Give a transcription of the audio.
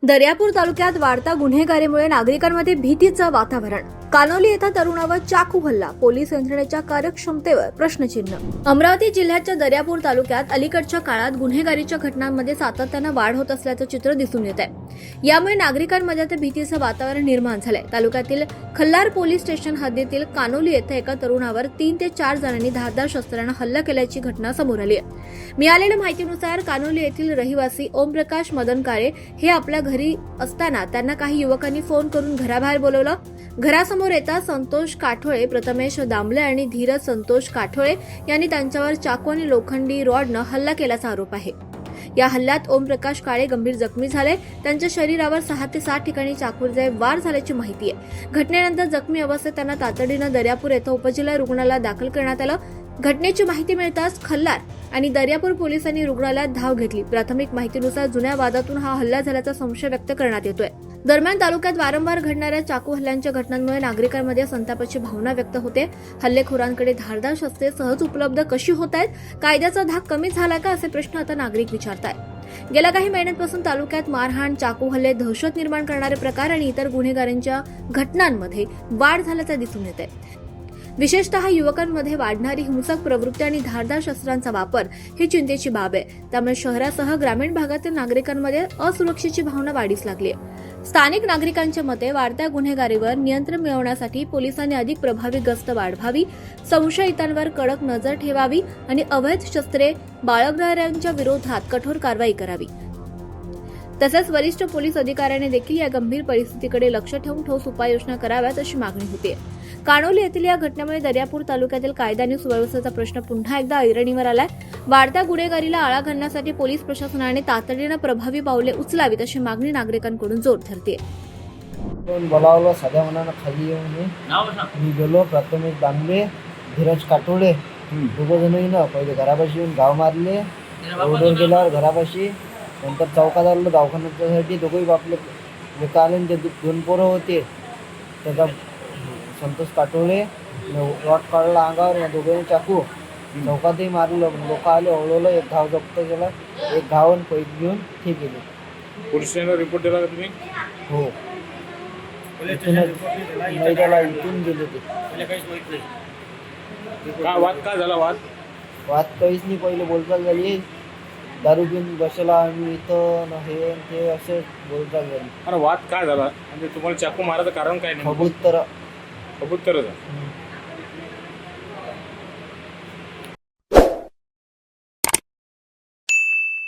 दर्यापूर तालुक्यात वाढता गुन्हेगारीमुळे नागरिकांमध्ये भीतीचं वातावरण। कानोली येथे तरुणावर चाकू हल्ला, पोलीस यंत्रणेच्या कार्यक्षमतेवर प्रश्नचिन्ह। अमरावती जिल्ह्याच्या दर्यापूर तालुक्यात अलीकडच्या काळात गुन्हेगारीच्या घटनांमध्ये सातत्यानं वाढ होत असल्याचं चित्र दिसून येत आहे। यामुळे नागरिकांमध्ये आता भीतीचं वातावरण निर्माण झालंय। तालुक्यातील खल्लार पोलीस स्टेशन हद्दीतील कानोली येथे एका तरुणावर 3 ते 4 जणांनी धारदार शस्त्राने हल्ला केल्याची घटना समोर आली आहे। मिळालेल्या माहितीनुसार कानोली येथील रहिवासी ओमप्रकाश मदन काळे हे आपल्या घरी असताना त्यांना काही युवकांनी फोन करून घराबाहेर बोलवलं। घरासमोर येता संतोष काठोळे, प्रथमेश दामले आणि धीरज संतोष काठोळे यांनी त्यांच्यावर चाकू आणि लोखंडी रॉडनं हल्ला केल्याचा आरोप आहे। या हल्ल्यात ओमप्रकाश काळे गंभीर जखमी झाले। त्यांच्या शरीरावर 6 ते 7 ठिकाणी चाकूचे वार झाल्याची माहिती आहे। घटनेनंतर जखमी अवस्थेत त्यांना तातडीनं दर्यापूर येथे उपजिल्हा रुग्णालयात दाखल करण्यात आलं। घटनेची माहिती मिळताच खल्लार आणि दर्यापूर पोलिसांनी रुग्णालयात धाव घेतली। प्राथमिक माहितीनुसार जुन्या वादातून हा हल्ला झाल्याचा संशय व्यक्त करण्यात येतोय। दरम्यान तालुक्यात वारंवार घडणाऱ्या चाकू हल्ल्यांच्या घटनांमुळे नागरिकांमध्ये संतापाची भावना व्यक्त होते। हल्लेखोरांकडे धारदार शस्त्रे सहज उपलब्ध कशी होत आहेत? कायद्याचा धाक कमी झाला का, असे प्रश्न आता नागरिक विचारतायत। गेल्या काही महिन्यांपासून तालुक्यात मारहाण, चाकू हल्ले, दहशत निर्माण करणारे प्रकार आणि इतर गुन्हेगारींच्या घटनांमध्ये वाढ झाल्याचे दिसून येत आहे। विशेषतः युवकांमध्ये वाढणारी हिंसक प्रवृत्ती आणि धारदार शस्त्रांचा वापर ही चिंतेची बाब आहे। त्यामुळे शहरासह ग्रामीण भागातील नागरिकांमध्ये असुरक्षेची भावना वाढीस लागली आहे। स्थानिक नागरिकांच्या मते वाढत्या गुन्हेगारीवर नियंत्रण मिळवण्यासाठी पोलिसांनी अधिक प्रभावी गस्त वाढवावी, संशयितांवर कडक नजर ठेवावी आणि अवैध शस्त्रे बाळगणाऱ्यांच्या विरोधात कठोर कारवाई करावी। तसेच वरिष्ठ पोलीस अधिकाऱ्यांनी देखील या गंभीर परिस्थितीकडे लक्ष ठेवून ठोस उपाययोजना कराव्यात अशी मागणी होते। कानोली येथील या घटनेमुळे दर्यापूर तालुक्यातील कायदा आणि सुव्यवस्थेचा प्रश्न पुन्हा एकदा ऐरणीवर आलाय। वाढत्या गुन्हेगारीला आळा घालण्यासाठी पोलीस प्रशासनाने तातडीनं प्रभावी पावले उचलावीत अशी मागणी नागरिकांकडून जोर धरते। बोलावलं साध्या मनानं खाली येऊन मी गेलो। प्रथमेश दामले, धीरज काठोळे दोघं जण येईन पहिले घरापाशी येऊन गाव मारले। रोडवर गेल्यावर घरापाशी, नंतर चौकात आलो दवाखान्यासाठी। दोघंही बापले लेका आले, ते 2 पोरं होते। त्याचा संतोष काठोळे रॉड काढला अंगावर, या दोघांनी चाकू चौकातही मारलं। लोक आले, ओळवलं, एक घाव जप्त केला, एक घाव आणि पैसे घेऊन ठीक केले। पोलीस स्टेशनला रिपोर्ट दिला का तुम्ही? हो, नाही त्याला इथून गेले ते। वाद काय झाला? वाद काहीच नाही, पहिले बोलचाल झाली, दारू पिऊन बसला आम्ही इथं, हे ते असे बोलचाल झाली। अरे वाद काय झाला? म्हणजे तुम्हाला चाकू मारायचं कारण काय नाही? कबूतर कबूतरच